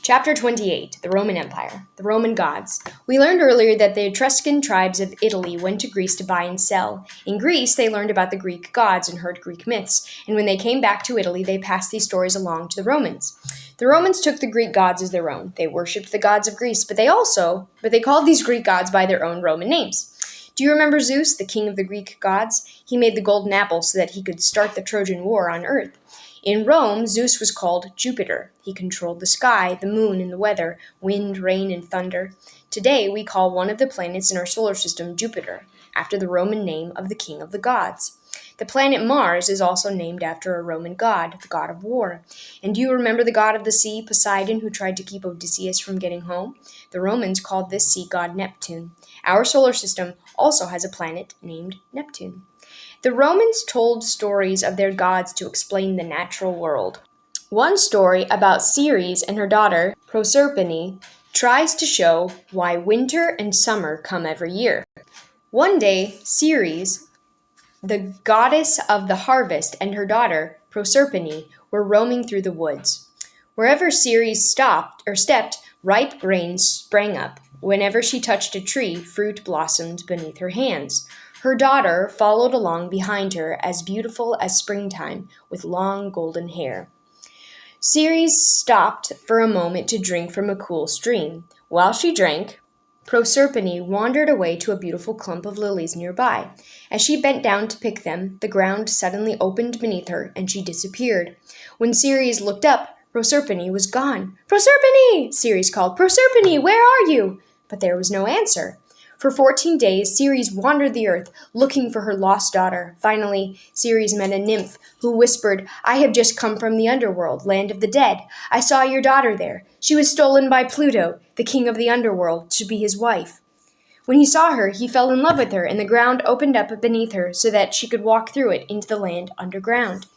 Chapter 28, The Roman Empire, the Roman Gods. We learned earlier that the Etruscan tribes of Italy went to Greece to buy and sell. In Greece, they learned about the Greek gods and heard Greek myths, and when they came back to Italy, they passed these stories along to the Romans. The Romans took the Greek gods as their own. They worshipped the gods of Greece, but they called these Greek gods by their own Roman names. Do you remember Zeus, the king of the Greek gods? He made the golden apple so that he could start the Trojan War on Earth. In Rome, Zeus was called Jupiter. He controlled the sky, the moon, and the weather, wind, rain, and thunder. Today, we call one of the planets in our solar system Jupiter, after the Roman name of the king of the gods. The planet Mars is also named after a Roman god, the god of war. And do you remember the god of the sea, Poseidon, who tried to keep Odysseus from getting home? The Romans called this sea god Neptune. Our solar system also has a planet named Neptune. The Romans told stories of their gods to explain the natural world. One story about Ceres and her daughter, Proserpine, tries to show why winter and summer come every year. One day, Ceres, the goddess of the harvest, and her daughter, Proserpine, were roaming through the woods. Wherever Ceres stepped, ripe grain sprang up. Whenever she touched a tree, fruit blossomed beneath her hands. Her daughter followed along behind her, as beautiful as springtime, with long golden hair. Ceres stopped for a moment to drink from a cool stream. While she drank, Proserpine wandered away to a beautiful clump of lilies nearby. As she bent down to pick them, the ground suddenly opened beneath her, and she disappeared. When Ceres looked up, Proserpine was gone. "Proserpine!" Ceres called. "Proserpine, where are you?" But there was no answer. For 14 days, Ceres wandered the earth, looking for her lost daughter. Finally, Ceres met a nymph who whispered, "I have just come from the underworld, land of the dead. I saw your daughter there. She was stolen by Pluto, the king of the underworld, to be his wife." When he saw her, he fell in love with her, and the ground opened up beneath her so that she could walk through it into the land underground.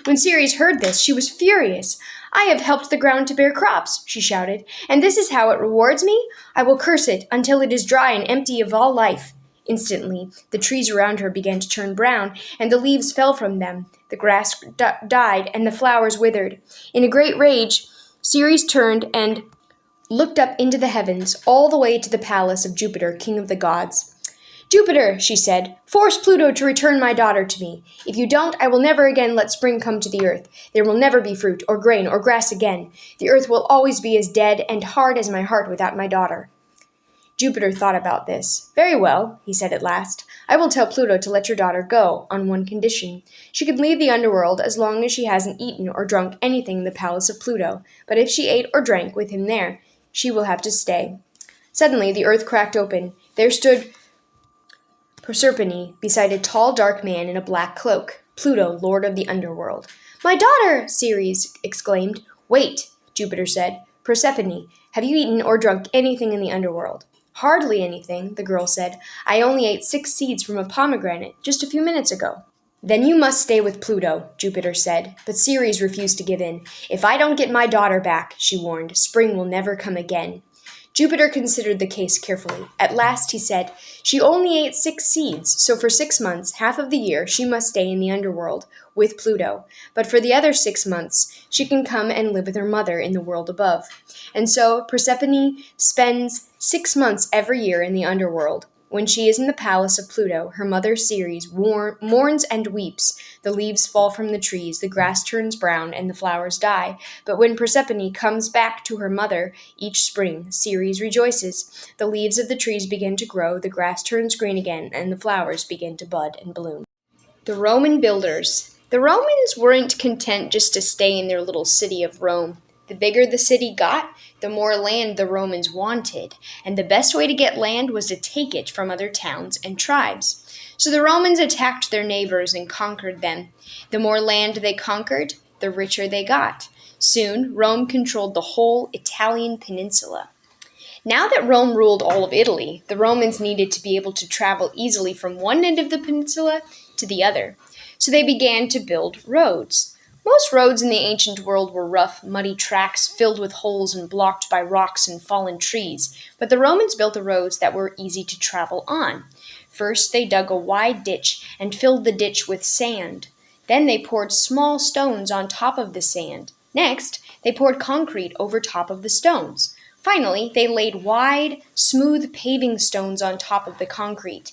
When Ceres heard this, she was furious. "I have helped the ground to bear crops," she shouted, "and this is how it rewards me? I will curse it until it is dry and empty of all life." Instantly, the trees around her began to turn brown, and the leaves fell from them. The grass died, and the flowers withered. In a great rage, Ceres turned and looked up into the heavens, all the way to the palace of Jupiter, king of the gods. "Jupiter," she said, "force Pluto to return my daughter to me. If you don't, I will never again let spring come to the earth. There will never be fruit or grain or grass again. The earth will always be as dead and hard as my heart without my daughter." Jupiter thought about this. "Very well," he said at last. "I will tell Pluto to let your daughter go, on one condition. She can leave the underworld as long as she hasn't eaten or drunk anything in the palace of Pluto. But if she ate or drank with him there, she will have to stay." Suddenly, the earth cracked open. There stood Proserpine beside a tall, dark man in a black cloak, Pluto, lord of the underworld. "My daughter!" Ceres exclaimed. "Wait," Jupiter said. "Proserpine, have you eaten or drunk anything in the underworld?" "Hardly anything," the girl said. "I only ate 6 seeds from a pomegranate just a few minutes ago." "Then you must stay with Pluto," Jupiter said, but Ceres refused to give in. "If I don't get my daughter back," she warned, "spring will never come again." Jupiter considered the case carefully. At last he said, "She only ate 6 seeds, so for 6 months, half of the year, she must stay in the underworld with Pluto. But for the other 6 months, she can come and live with her mother in the world above." And so Proserpine spends 6 months every year in the underworld. When she is in the palace of Pluto, her mother Ceres mourns and weeps. The leaves fall from the trees, the grass turns brown, and the flowers die. But when Proserpine comes back to her mother each spring, Ceres rejoices. The leaves of the trees begin to grow, the grass turns green again, and the flowers begin to bud and bloom. The Roman builders. The Romans weren't content just to stay in their little city of Rome. The bigger the city got, the more land the Romans wanted, and the best way to get land was to take it from other towns and tribes. So the Romans attacked their neighbors and conquered them. The more land they conquered, the richer they got. Soon, Rome controlled the whole Italian peninsula. Now that Rome ruled all of Italy, the Romans needed to be able to travel easily from one end of the peninsula to the other. So they began to build roads. Most roads in the ancient world were rough, muddy tracks filled with holes and blocked by rocks and fallen trees, but the Romans built the roads that were easy to travel on. First, they dug a wide ditch and filled the ditch with sand. Then they poured small stones on top of the sand. Next, They poured concrete over top of the stones. Finally, they laid wide, smooth paving stones on top of the concrete.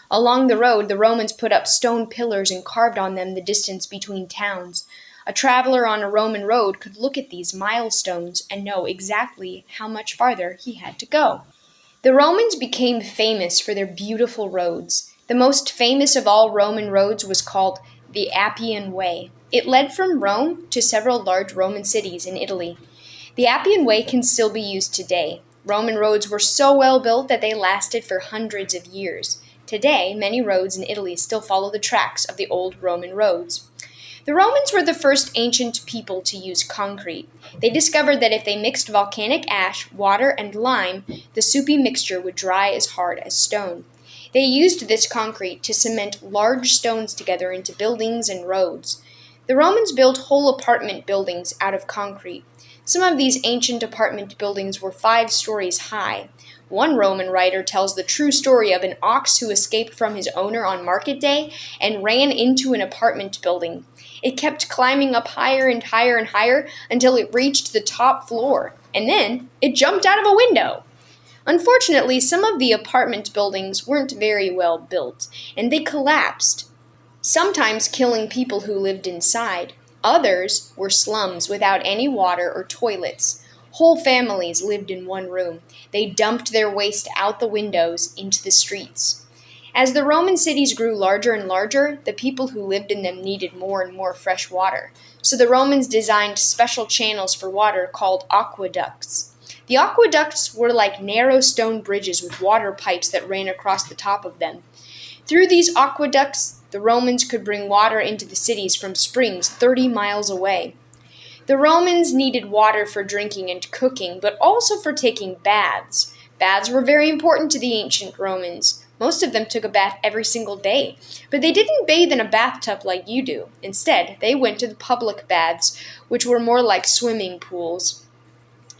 Along the road, the Romans put up stone pillars and carved on them the distance between towns. A traveler on a Roman road could look at these milestones and know exactly how much farther he had to go. The Romans became famous for their beautiful roads. The most famous of all Roman roads was called the Appian Way. It led from Rome to several large Roman cities in Italy. The Appian Way can still be used today. Roman roads were so well built that they lasted for hundreds of years. Today, many roads in Italy still follow the tracks of the old Roman roads. The Romans were the first ancient people to use concrete. They discovered that if they mixed volcanic ash, water, and lime, the soupy mixture would dry as hard as stone. They used this concrete to cement large stones together into buildings and roads. The Romans built whole apartment buildings out of concrete. Some of these ancient apartment buildings were 5 stories high. One Roman writer tells the true story of an ox who escaped from his owner on market day and ran into an apartment building. It kept climbing up higher and higher and higher until it reached the top floor, and then it jumped out of a window. Unfortunately, some of the apartment buildings weren't very well built, and they collapsed, sometimes killing people who lived inside. Others were slums without any water or toilets. Whole families lived in one room. They dumped their waste out the windows into the streets. As the Roman cities grew larger and larger, the people who lived in them needed more and more fresh water. So the Romans designed special channels for water called aqueducts. The aqueducts were like narrow stone bridges with water pipes that ran across the top of them. Through these aqueducts, the Romans could bring water into the cities from springs 30 miles away. The Romans needed water for drinking and cooking, but also for taking baths. Baths were very important to the ancient Romans. Most of them took a bath every single day, but they didn't bathe in a bathtub like you do. Instead, they went to the public baths, which were more like swimming pools.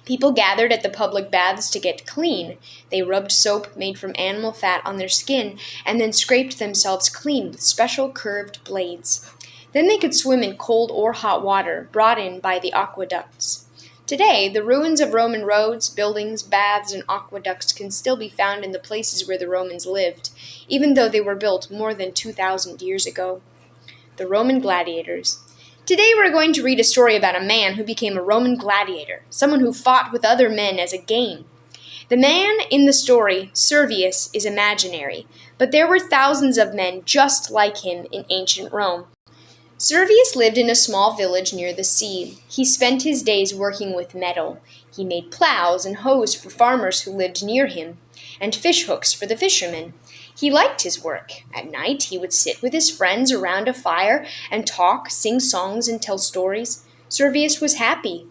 People gathered at the public baths to get clean. They rubbed soap made from animal fat on their skin and then scraped themselves clean with special curved blades. Then they could swim in cold or hot water brought in by the aqueducts. Today, the ruins of Roman roads, buildings, baths, and aqueducts can still be found in the places where the Romans lived, even though they were built more than 2,000 years ago. The Roman gladiators. Today we're going to read a story about a man who became a Roman gladiator, someone who fought with other men as a game. The man in the story, Servius, is imaginary, but there were thousands of men just like him in ancient Rome. Servius lived in a small village near the sea. He spent his days working with metal. He made plows and hoes for farmers who lived near him, and fish hooks for the fishermen. He liked his work. At night, he would sit with his friends around a fire and talk, sing songs, and tell stories. Servius was happy.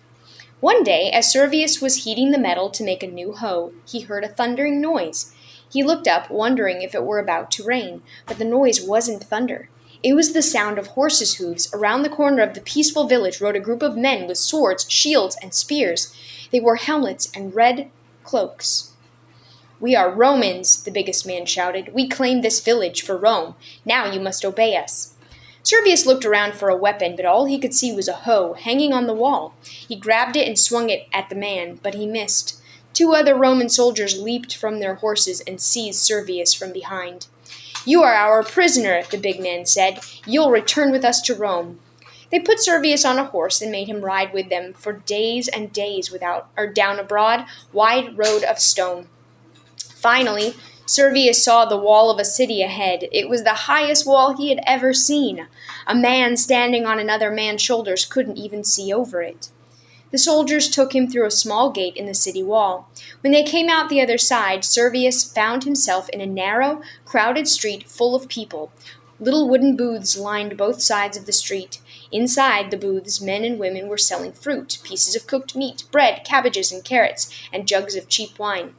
One day, as Servius was heating the metal to make a new hoe, he heard a thundering noise. He looked up, wondering if it were about to rain, but the noise wasn't thunder. It was the sound of horses' hooves. Around the corner of the peaceful village rode a group of men with swords, shields, and spears. They wore helmets and red cloaks. "We are Romans," the biggest man shouted. "We claim this village for Rome. Now you must obey us." Servius looked around for a weapon, but all he could see was a hoe hanging on the wall. He grabbed it and swung it at the man, but he missed. 2 other Roman soldiers leaped from their horses and seized Servius from behind. "You are our prisoner," the big man said. "You'll return with us to Rome." They put Servius on a horse and made him ride with them for days and days down a broad, wide road of stone. Finally, Servius saw the wall of a city ahead. It was the highest wall he had ever seen. A man standing on another man's shoulders couldn't even see over it. The soldiers took him through a small gate in the city wall. When they came out the other side, Servius found himself in a narrow, crowded street full of people. Little wooden booths lined both sides of the street. Inside the booths, men and women were selling fruit, pieces of cooked meat, bread, cabbages, and carrots, and jugs of cheap wine.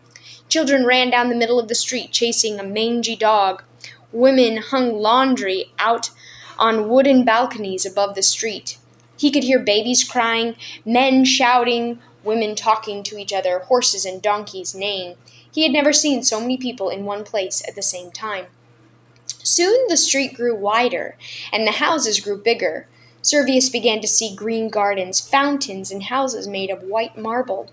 Children ran down the middle of the street, chasing a mangy dog. Women hung laundry out on wooden balconies above the street. He could hear babies crying, men shouting, women talking to each other, horses and donkeys neighing. He had never seen so many people in one place at the same time. Soon the street grew wider, and the houses grew bigger. Servius began to see green gardens, fountains, and houses made of white marble.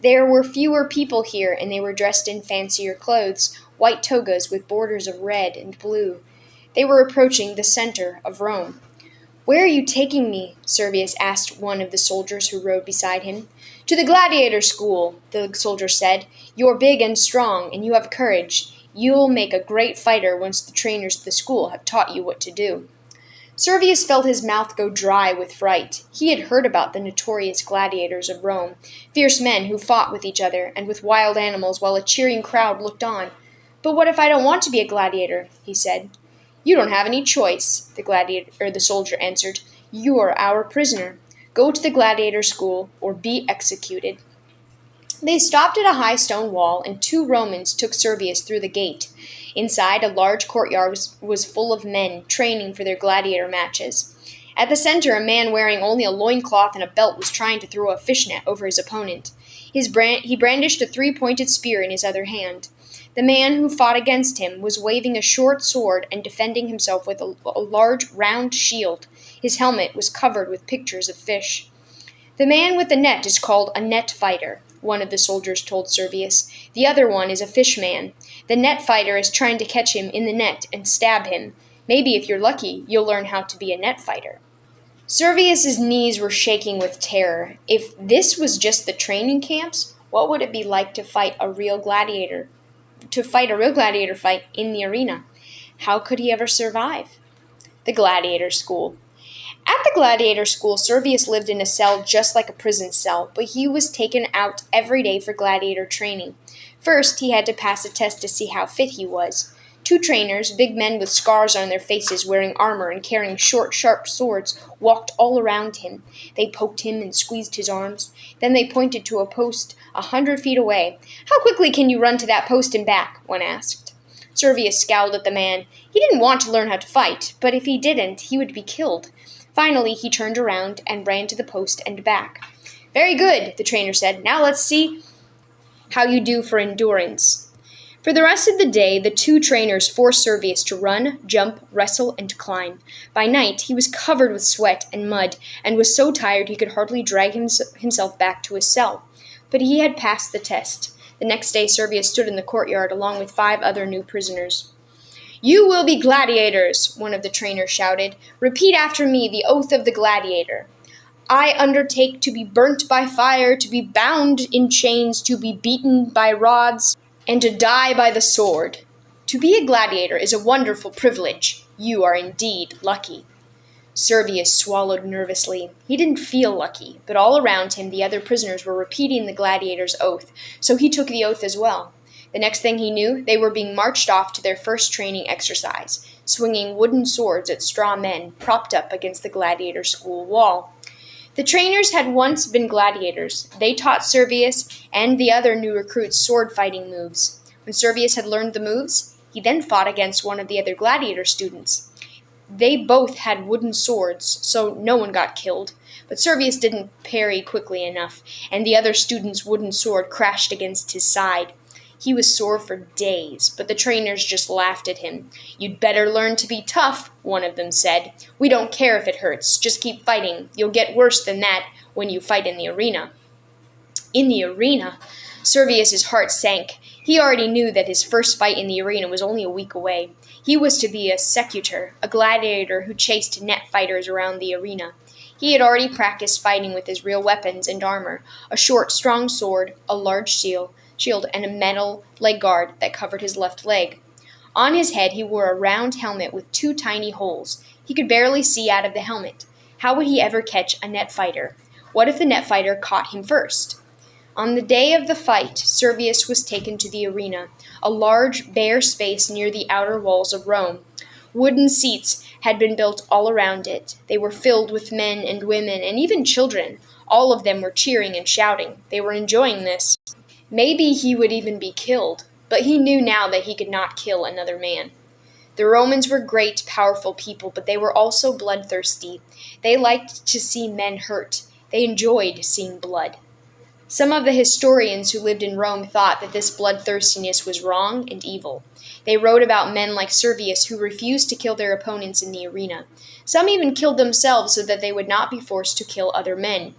There were fewer people here, and they were dressed in fancier clothes, white togas with borders of red and blue. They were approaching the center of Rome. "Where are you taking me?" Servius asked one of the soldiers who rode beside him. "To the gladiator school," the soldier said. "You're big and strong, and you have courage. You'll make a great fighter once the trainers at the school have taught you what to do." Servius felt his mouth go dry with fright. He had heard about the notorious gladiators of Rome, fierce men who fought with each other and with wild animals while a cheering crowd looked on. "But what if I don't want to be a gladiator?" he said. "You don't have any choice," the soldier answered. "You are our prisoner. Go to the gladiator school or be executed." They stopped at a high stone wall, and 2 Romans took Servius through the gate. Inside, a large courtyard was full of men training for their gladiator matches. At the center, a man wearing only a loincloth and a belt was trying to throw a fishnet over his opponent. He brandished a 3-pointed spear in his other hand. The man who fought against him was waving a short sword and defending himself with a large round shield. His helmet was covered with pictures of fish. "The man with the net is called a net fighter," one of the soldiers told Servius. "The other one is a fish man. The net fighter is trying to catch him in the net and stab him. Maybe if you're lucky, you'll learn how to be a net fighter." Servius's knees were shaking with terror. If this was just the training camps, what would it be like to fight a real gladiator fight in the arena? How could he ever survive? The gladiator school. At the gladiator school, Servius lived in a cell just like a prison cell, but he was taken out every day for gladiator training. First, he had to pass a test to see how fit he was. 2 trainers, big men with scars on their faces, wearing armor and carrying short, sharp swords, walked all around him. They poked him and squeezed his arms. Then they pointed to a post 100 feet away. "How quickly can you run to that post and back?" one asked. Servius scowled at the man. He didn't want to learn how to fight, but if he didn't, he would be killed. Finally, he turned around and ran to the post and back. "Very good," the trainer said. "Now let's see how you do for endurance." For the rest of the day, the 2 trainers forced Servius to run, jump, wrestle, and climb. By night, he was covered with sweat and mud and was so tired he could hardly drag himself back to his cell. But he had passed the test. The next day, Servius stood in the courtyard along with 5 other new prisoners. "You will be gladiators," one of the trainers shouted. "Repeat after me the oath of the gladiator. I undertake to be burnt by fire, to be bound in chains, to be beaten by rods, and to die by the sword. To be a gladiator is a wonderful privilege. You are indeed lucky." Servius swallowed nervously. He didn't feel lucky, but all around him the other prisoners were repeating the gladiator's oath, so he took the oath as well. The next thing he knew, they were being marched off to their first training exercise, swinging wooden swords at straw men propped up against the gladiator school wall. The trainers had once been gladiators. They taught Servius and the other new recruits sword-fighting moves. When Servius had learned the moves, he then fought against one of the other gladiator students. They both had wooden swords, so no one got killed. But Servius didn't parry quickly enough, and the other student's wooden sword crashed against his side. He was sore for days, but the trainers just laughed at him. "You'd better learn to be tough," one of them said. "We don't care if it hurts. Just keep fighting. You'll get worse than that when you fight in the arena." In the arena? Servius's heart sank. He already knew that his first fight in the arena was only a week away. He was to be a secutor, a gladiator who chased net fighters around the arena. He had already practiced fighting with his real weapons and armor, a short, strong sword, a large shield, and a metal leg guard that covered his left leg. On his head he wore a round helmet with 2 tiny holes. He could barely see out of the helmet. How would he ever catch a net fighter? What if the net fighter caught him first? On the day of the fight, Servius was taken to the arena, a large, bare space near the outer walls of Rome. Wooden seats had been built all around it. They were filled with men and women and even children. All of them were cheering and shouting. They were enjoying this. Maybe he would even be killed, but he knew now that he could not kill another man. The Romans were great, powerful people, but they were also bloodthirsty. They liked to see men hurt. They enjoyed seeing blood. Some of the historians who lived in Rome thought that this bloodthirstiness was wrong and evil. They wrote about men like Servius who refused to kill their opponents in the arena. Some even killed themselves so that they would not be forced to kill other men.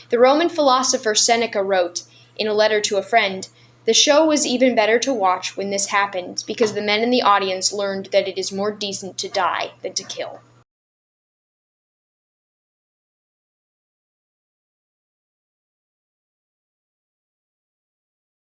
The Roman philosopher Seneca wrote, in a letter to a friend, "The show was even better to watch when this happened, because the men in the audience learned that it is more decent to die than to kill."